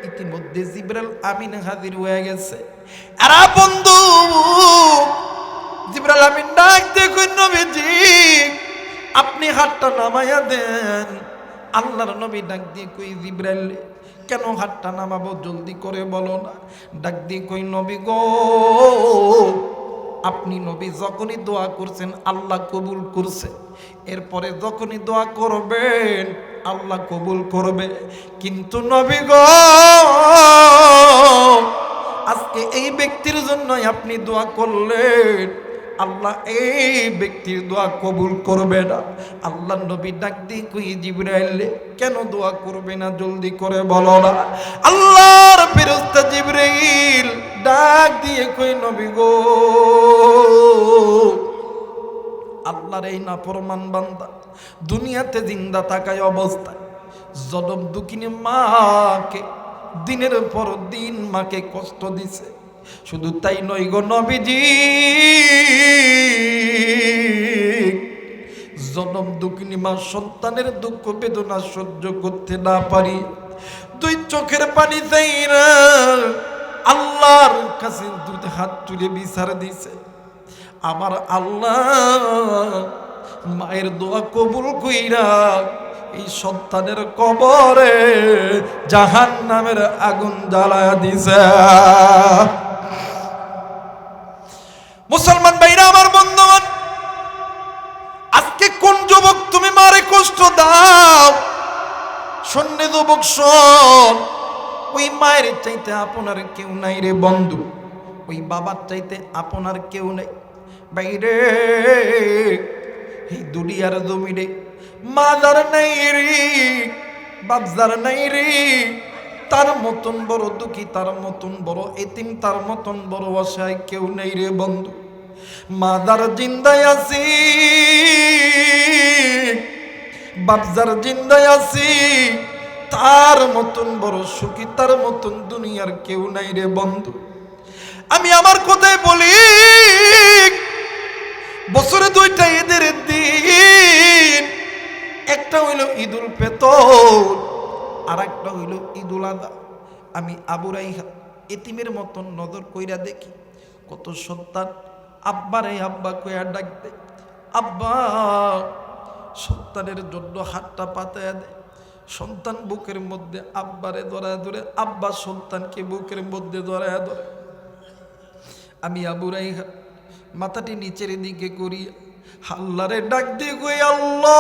ইতিমধ্যে জিবরাইল আমিন হাজির হয়ে গেছে। আরে বন্ধু, জিবরাইল আমিন ডাক দেখো, নবীজি আপনি হাতটা নামাইয়া দেন। আল্লাহর নবী ডাক দিয়ে কই জিবরাইল, কেন হাতটা নামাবো, জলদি করে বলো না। ডাক দিয়ে কই নবী গো, আপনি নবী যখনই দোয়া করছেন আল্লাহ কবুল করছে, এরপরে যখনই দোয়া করবেন আল্লাহ কবুল করবে। কিন্তু নবী গো, আজকে এই ব্যক্তির জন্য আপনি দোয়া করলেন, আল্লাহ এই ব্যক্তির দোয়া কবুল করবে না। আল্লাহ নবী ডাক দিয়ে কই জিবরাইল, কেন দোয়া করবে না, জলদি করে বলো না। আল্লাহর ফেরেশতা জিবরাইল ডাক দিয়ে কই নবী গো, আল্লাহর এই নাফরমান বান্দা দুনিয়াতে জিন্দা থাকায় অবস্থায় জনম দুঃখিনী মাকে দিনের পর দিন মাকে কষ্ট দিছে। শুধু তাই নয় গো নবীজি, জনম দুঃখিনী মা সন্তানের দুঃখ বেদনা সহ্য করতে না পারি দুই চোখের পানি চাইরা আল্লাহর কাছে দুটো হাত তুলে বিচার দিছে, আমার আল্লাহ মায়ের দোয়া কবুল কইরা এই সন্তানের কবরে জাহান্নামের আগুন জ্বালায়া দিছে। মুসলমান ভাইরা আমার বন্ধুগণ, আজকে কোন যুবক তুমি মারে কষ্ট দাও, শোনে যুবক শোন, ওই মায়ের চাইতে আপনার কেউ নাই রে বন্ধু, ওই বাবার চাইতে আপনার কেউ নাই বাইরে। এই দুনিয়ার জমিনে মা যার নাই রে, বাপ যার নাই রে, তার মতন বড় দুঃখী, তার মতন বড় এতিম, তার মতন বড় অসহায় কেউ নেই রে বন্ধু। মা যার জিন্দায় আছি, বাপ যার জিন্দায় আছি, তার মতন বড় সুখী, তার মতন দুনিয়ার কেউ নাই রে বন্ধু। আমি আমার কথাই বলি, বছরে দুইটা ঈদের দিন, একটা হইল ঈদুল ফিতর আর একটা হইল ঈদুল আযহা। আমি আবু রাইহা এতিমের মতন নজর কইরা দেখি কত সন্তান আব্বারে আব্বা কইয়া ডাক দে, আব্বা সন্তানের জন্য হাতটা পাতায়া দেয়, সন্তান বুকের মধ্যে আব্বারে ধরায় ধরে, আব্বা সন্তানকে বুকের মধ্যে ধরায় ধরে। আমি আবু রাইহা মাথাটি নিচের দিকে করি, আল্লাহরে ডাক দিয়ে কই, আল্লাহ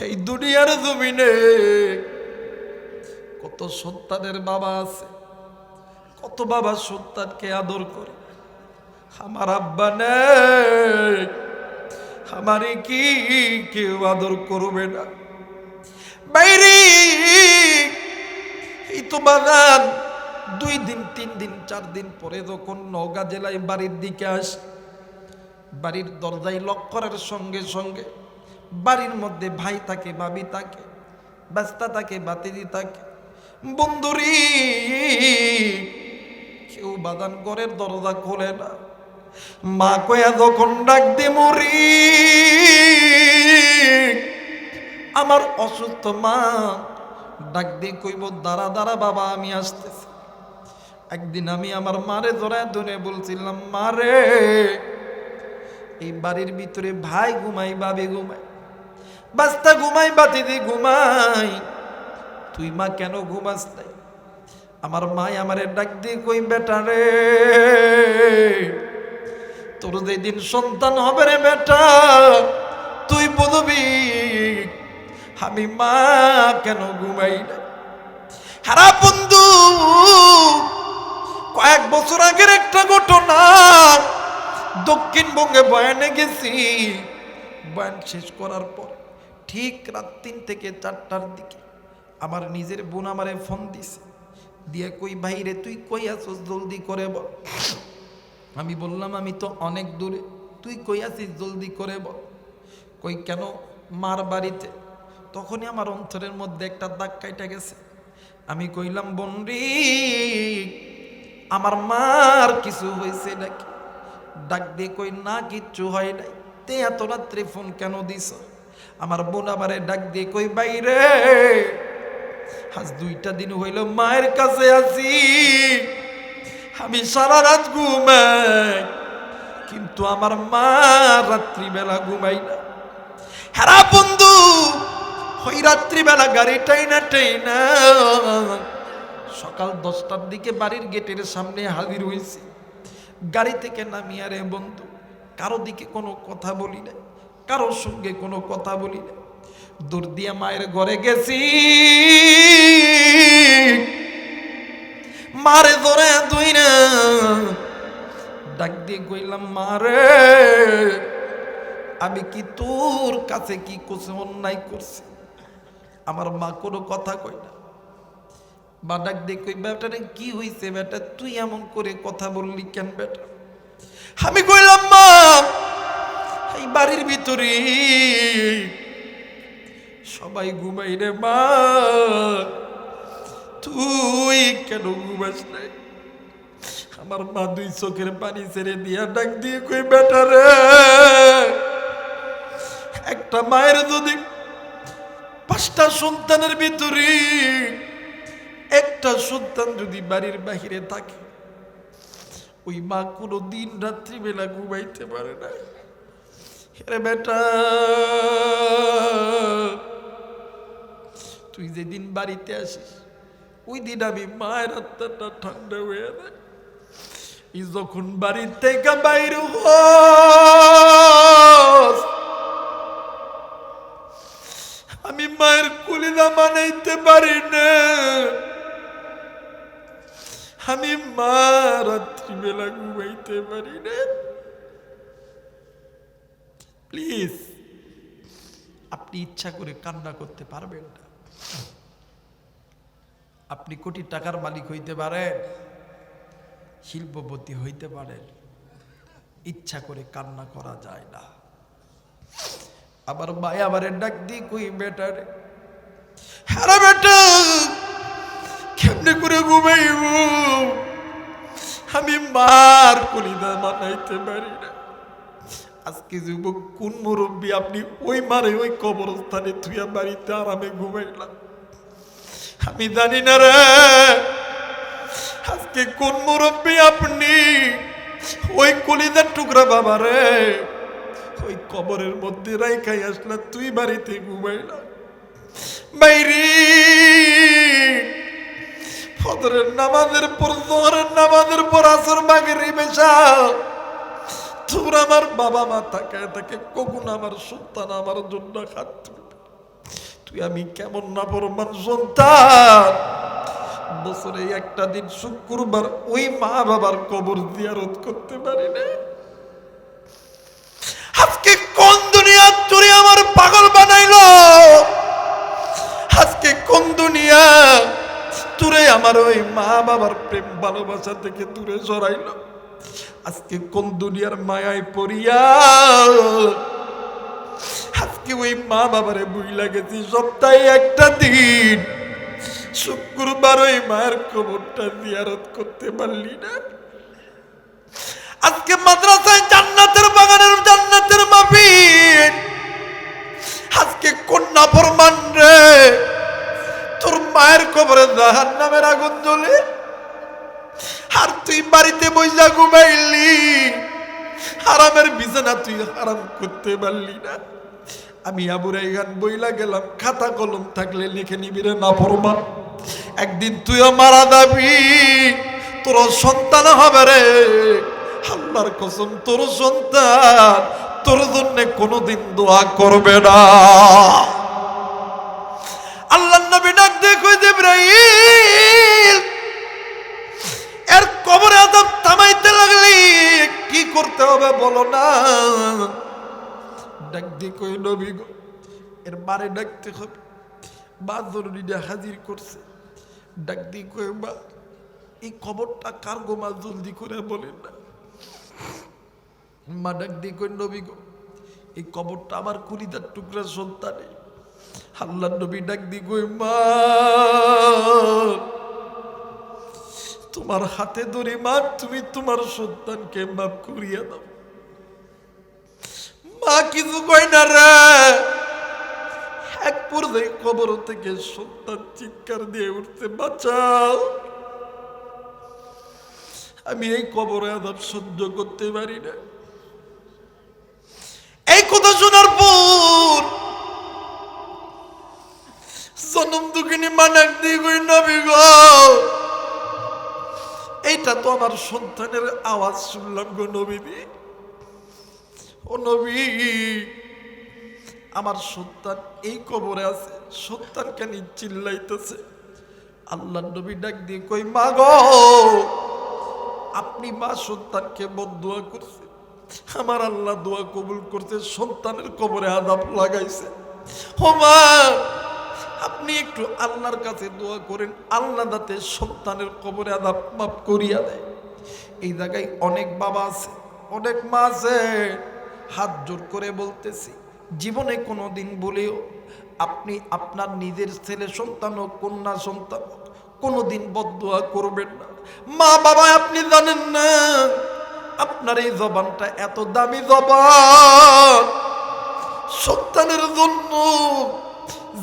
এই দুনিয়ার জমিনে কত সন্তানের বাবা আছে, কত বাবা সন্তানকে আদর করে, আমার আব্বা নেই, আমারে কি কেউ আদর করবে না? বাইরে এই তো বাগান 2 দিন 3 দিন 4 দিন পরে যখন নওগাঁ জেলায় বাড়ির দিকে আসে, বাড়ির দরজায় লক করার সঙ্গে সঙ্গে বাড়ির মধ্যে ভাই থাকে, ভাবি থাকে, বাস্তা থাকে, বাতিদি থাকে, বন্ধুরি কেউ বাগান ঘরের দরজা খোলে না। মা কয়া যখন ডাক দে মরি, আমার অসুস্থ মা ডাক দিয়ে কইব, দাঁড়া দাঁড়া বাবা আমি আসতেছি। একদিন আমি আমার মারে জড়ায় ধরে বলছিলাম, মারে এই বাড়ির ভিতরে ভাই ঘুমাই, ভাবি ঘুমাই, বাস্তা ঘুমাই, বাতিদি ঘুমাই, তুই মা কেন ঘুমাস নাই? আমার মাই আমারে ডাক দিয়ে কই, বেটা রে তোর যেদিন সন্তান হবে রে বেটা, তুই বুঝবি আমি মা কেন ঘুমাই না। হারা বন্ধু, কয়েক বছর আগের একটা ঘটনা, দক্ষিণবঙ্গে বয়ানে গেছি। বয়ান শেষ করার পর ঠিক রাত 3 থেকে 4টার দিকে আমার নিজের বোন আমারে ফোন দিছে, দিয়ে কই, ভাই রে তুই কই আছিস, জলদি করে বল। আমি বললাম আমি তো অনেক দূরে, তুই কই আছিস, জলদি করে বল। কই কেন? মার বাড়িতে। তখনই আমার অন্তরের মধ্যে একটা দাগ কাইটা গেছে। আমি কইলাম, বনরি আমার মার কিছু হয়েছে নাকি? ডাক দিয়ে কই, না কিচ্ছু হয় নাই। তে এত রাত্রে ফোন কেন দিছ? আমার বোন আমারে ডাক দিয়ে কই, বাইরে আজ 2টা দিন হইল মায়ের কাছে আছি, আমি সারা রাত ঘুমাই, কিন্তু আমার মা রাত্রিবেলা ঘুমাই না। হেরা বন্ধু, ওই রাত্রিবেলা গাড়ি টাইনা টাইনা সকাল 10টার দিকে বাড়ির গেটের সামনে হাজির হয়েছি। গাড়ি থেকে নামিয়ে রে বন্ধু কারো দিকে কোনো কথা বলি না, কারোর সঙ্গে কোনো কথা বলি না, দূর দিয়ে মায়ের ঘরে গেছি। মারে ধরে দুই না ডাক দিয়ে কইলাম, মারে আমি কি তোর কাছে কি করছি, অন্যায় করছি? আমার মা কোনো কথা কই না, বা ডাক দিয়ে কই বেটারে কি হইছে বেটা, তুই এমন করে কথা বললি কেন বেটা? আমি কইলাম মা, এই বাড়ির ভিতরে সবাই ঘুমাই রে মা, তুই কেন ঘুমাস নাই? আমার মা দুই চোখের পানি ছেড়ে দিয়া ডাক দিয়ে কই বেটারে, একটা মায়ের যদি 5টা সন্তানের ভিতরে একটা সন্তান যদি বাড়ির বাহিরে থাকে, ওই মা কোনো দিন রাত্রিবেলা ঘুমাইতে পারে না। রে বেটা, তুই যেদিন বাড়িতে আসিস ওই দিন আমি মায়ের আত্মাটা ঠান্ডা হয়ে যায়। যখন বাড়ির থেকে বাইরে আমি মায়ের কলিজা মানাইতে পারি না। আমি মা রাত্রিবেলা ঘুমাইতে পারি না। প্লিজ, আপনি ইচ্ছা করে কান্না করতে পারবেন না। আপনি কোটি টাকার মালিক হইতে পারেন, শিল্পপতি হইতে পারেন, ইচ্ছা করে কান্না করা যায় না। আবার ভাই আবার ডাক দি কই বেটারে, হ্যাঁ বেটা কেমনে করে ঘুমাইব? আমি মার কলিজা মানাইতে পারি না। আজকে যুবক কোন মুরব্বী আপনি ওই মারে ওই কবরস্থানে থুয়া বাড়িতে আরামে ঘুমাইলাম? আমি জানি না রে। আজকে কোন মুরব্বী আপনি ওই কলিজার টুকরা বাবা রে ওই কবরের মধ্যে রাইখাই আসলা, তুই বাড়িতে ঘুমাইলা? বাইরে ফজরের নামাজের পর জোহরের নামাজের পর আসর মাগরিব এশা তোর আমার বাবা মা তাকায় থাকে, কখন আমার সন্তান আমার জন্য খাত। তুই আমি কেমন নাফরমান সন্তান, বছরে একটা দিন শুক্রবার ওই মা বাবার কবর জিয়ারত করতে পারি না। আজকে কোন দুনিয়া চুরি আমার পাগল বানাইলো? আজকে কোন দুনিয়া তুরে আমার ওই মা বাবার প্রেম ভালোবাসা থেকে দূরে সরাইলো? আজকে কোন দুনিয়ার মায়ায় পড়িয়া আজকে ওই মা বাবারে বুইলা গেছি সপ্তাহে একটা দিন শুক্রবার ওই মায়ের কবরটা জিয়ারত করতে পারলি না। আজকে মাদ্রাসায় জান্নাতের বাগানের জান্নাতের মাহফিল, আজকে কন্যা ফরমান রে তোর মায়ের কবরে জাহান্নামের আগুন জ্বলে, আর তুই বাড়িতে বইসা ঘুমাইলি, হারামের বিছানা তুই হারাম করতে পারলি না। আমি আবুর গান বইলা গেলাম, খাতা কলম থাকলে লিখে নিবি রে নাফরমান। একদিন তুইও মারা যাবি, তোর সন্তান হবে রে। আল্লাহর কসম তোর সন্তান তোর জন্য কোনোদিন দোয়া করবে না। আল্লাহর নবী ডাক দিয়ে কই জিবরাইল, এর কবরে আযাব থামাইতে লাগলি কি করতে হবে বলো না? ডাক দিয়ে কই নবী গো, এর বারে ডাকতে হবে। বা জরুরিটা হাজির করছে। ডাক দিয়ে কই বা এই খবরটা কার গো মা, জলদি করে বলেন না। মা ডাক দিয়ে কই নবী গো, এই কবরটা আমার কলিজার টুকরা সন্তানের। আল্লাহর নবী ডাক দিয়ে কই মা, তোমার হাতে ধরে মা তুমি তোমার সন্তানকে মাফ করিয়া দাও। মা কিছু কই না রে। এক পর্যায়ে কবর থেকে সন্তান চিৎকার দিয়ে উঠতে, বাঁচাও, আমি এই কবরে আযাব সহ্য করতে পারি না। এই কথা শোনার পর জনম দুঃখিনী মানাক দিয়ে কই নবী গো, এইটা তো আমার সন্তানের আওয়াজ শুনলাম গো নবী। ও নবী, আমার সন্তান এই কবরে আছে, সন্তান কেন চিল্লাইতেছে? আল্লাহ নবী ডাক দিয়ে কই মা গো, আপনি মা সন্তানকে বদদুয়া করছে, আমার আল্লাহ দোয়া কবুল করতে সন্তানের কবরে আযাব লাগাইছে। ও মা, আপনি একটু আল্লাহর কাছে দোয়া করেন, আল্লাহ যাতে সন্তানের কবরে আযাব মাফ করিয়া দেয়। এই জায়গায় অনেক বাবা আছে, অনেক মা আছে, হাত জোর করে বলতেছি, জীবনে কোনোদিন বলেও আপনি আপনার নিজের ছেলে সন্তান ও কন্যা সন্তান কোনোদিন বদদুয়া করবেন না। মা বাবা, আপনি জানেন না আপনার এই জবানটা এত দামি জবান, সন্তানের জন্য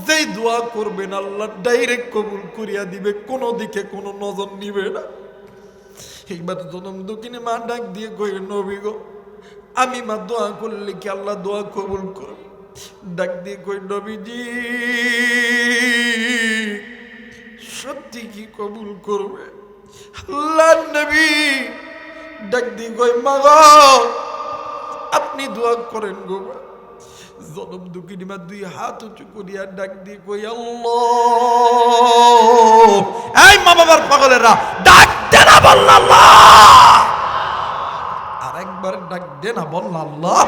যেই দোয়া করবেন আল্লাহ ডাইরেক্ট কবুল করিয়া দিবে, কোনো দিকে কোনো নজর নিবে না। এইবার জনম দুঃখিনী মা ডাক দিয়ে কই, নবী গো, আমি মা দোয়া করলে কি আল্লাহ দোয়া কবুল করবে? ডাক দিয়ে কই, নবীজি সত্যি কি কবুল করবে? আল্লাহ নবী ডাক দিয়ে কই, মা গো আপনি দোয়া করেন গো। জনম দুঃখিনী মা দুই হাত উঁচু করিয়া ডাক দিয়ে কই, আল্লাহ। এই মা বাবার পাগলেরা, ডাক দে না বল আল্লাহ, আরেকবার ডাক দে না বল আল্লাহ।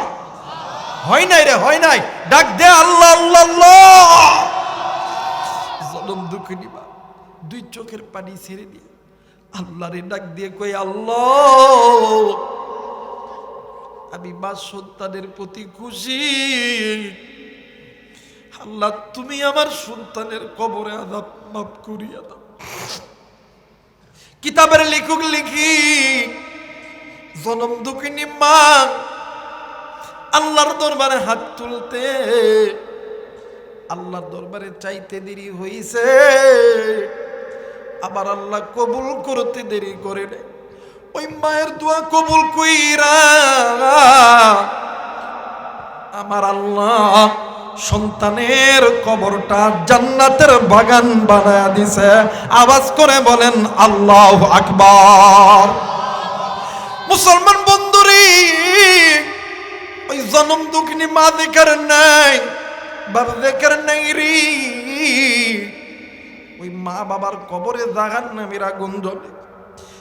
হয় নাই রে, হয় নাই, ডাক দে আল্লাহ আল্লাহ আল্লাহ। জনম দুঃখিনী মা দুই চোখের পানি ছেড়ে দিয়ে আল্লাহরে ডাক দিয়ে কই, আল্লাহ আমি মা সন্তানের প্রতি খুশি, আল্লাহ তুমি আমার সন্তানের কবরে আযাব মাফ করিয়া দাও। কিতাবের লেখক লিখি, জনম দুঃখিনী মা আল্লাহর দরবারে হাত তুলতে, আল্লাহর দরবারে চাইতে দেরি হইছে, আবার আল্লাহ কবুল করতে দেরি করে নেই। ওই মায়ের দোয়া কবুল কইরা আমার আল্লাহ সন্তানের কবরটা জান্নাতের বাগান বানায়া দিছে। আওয়াজ করে বলেন আল্লাহু আকবার। মুসলমান বন্ধুরি, ওই জনম দুঃখিনী মা দেখার নাই, বাবা দেখার নাই রে, ওই মা বাবার কবরে জাহান্নামের আগুন জ্বলে।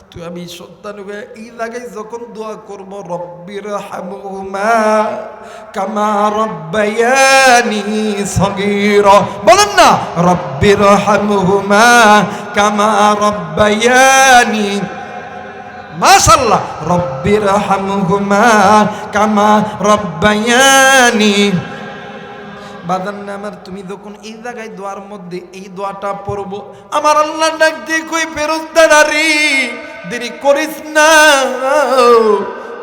তুই আমি সন্তান হয়ে এই জায়গায় যখন দোয়া করবো, রব্বির হামহুমা কামা রব্বায়ানি সগীরা, বলেন না, রব্বির হামহুমা কামা রব্বায়ানি, মাশাআল্লাহ, রব্বির হামহুমা কামা রব্বায়ানি। বাদান আমার তুমি যখন এই জায়গায় দোয়ার মধ্যে এই দোয়াটা পড়বো, আমার আল্লাহ ডাক দিয়ে কই, ফেরেশতারা দেরি করিস না।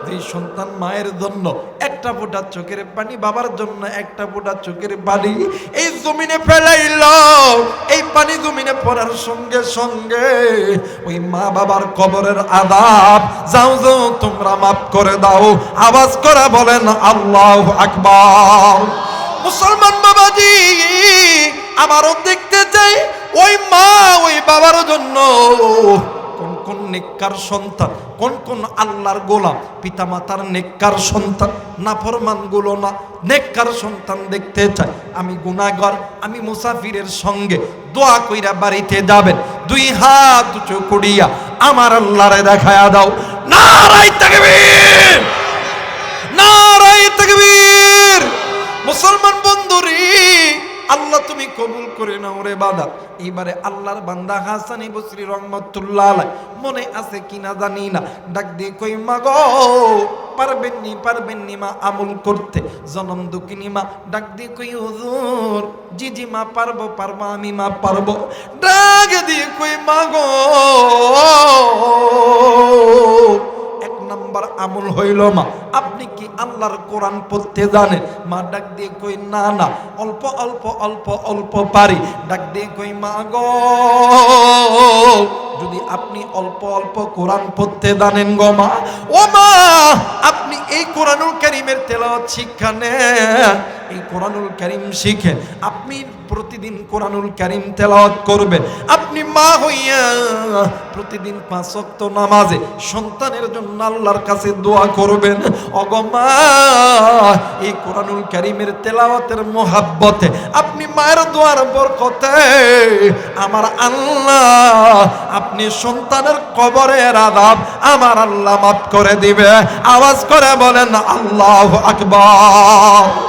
যে সন্তান মায়ের জন্য একটা ফোঁটা চোখের পানি, বাবার জন্য একটা ফোঁটা চোখের পানি এই জমিনে ফেলাইল, এই পানি জমিনে পড়ার সঙ্গে সঙ্গে ওই মা বাবার কবরের আযাব যাও যাও তোমরা মাফ করে দাও। আওয়াজ করে বলেন আল্লাহু আকবার। মুসলমান বাবাজি, আমারও দেখতে চাই ওই মা ওই বাবার জন্য কোন কোন নেককার সন্তান, কোন কোন আল্লাহর গোলাম পিতা মাতার নেককার সন্তান, নাফরমান গুলো না, নেককার সন্তান দেখতে চাই। আমি গুনাহগার, আমি মুসাফিরের সঙ্গে দোয়া কইরা বাড়িতে যাবেন, দুই হাত উঁচু করিয়া আমার আল্লাহরে দেখায়া দাও। নারায়ে তাকবীর, নারায়ে তাকবীর। মুসলমান বন্ধুরি, আল্লাহ তুমি কবুল করে নাও রে বাদা। এবারে আল্লাহর বান্দা হাসান বসরি রহমাতুল্লাহ আলাইহি, মনে আছে কিনা জানি না, ডাক দিয়ে কই, মা গো পারবেন নি মা আমল করতে? জনম দুঃখিনী মা ডাক দিয়ে কই, হুজুর জি জি মা পারবো, আমি মা পারবো। ডাক দিয়ে কই, মা গো এক নাম্বার আমল হইল মা আপনি কি আল্লাহর কোরআন পড়তে জানেন? মা ডাক দিয়ে কই, না না, অল্প অল্প অল্প অল্প পারি। ডাক দিয়ে কই, মা গো যদি আপনি অল্প অল্প কোরআন পড়তে জানেন গো মা, ও মা আপনি এই কোরআনুল কারীমের তেলাওয়াত শিক্ষা নেন, এই কোরআনুল কারীম শিখেন, আপনি প্রতিদিন কোরআনুল কারীম তেলাওয়াত করবেন। আপনি মা হইয়া প্রতিদিন 5 ওয়াক্ত নামাজে সন্তানের জন্য আল্লাহর কাছে দোয়া করবেন। ওগো মা এই কোরআনুল কারীমের তেলাওয়াতের মোহাব্বতে আপনি মায়ের দোয়ার বরকতে আমার আল্লাহ আপনি সন্তানের কবরের আযাব আমার আল্লাহ মাফ করে দিবে। আওয়াজ করে বলেন আল্লাহু আকবার।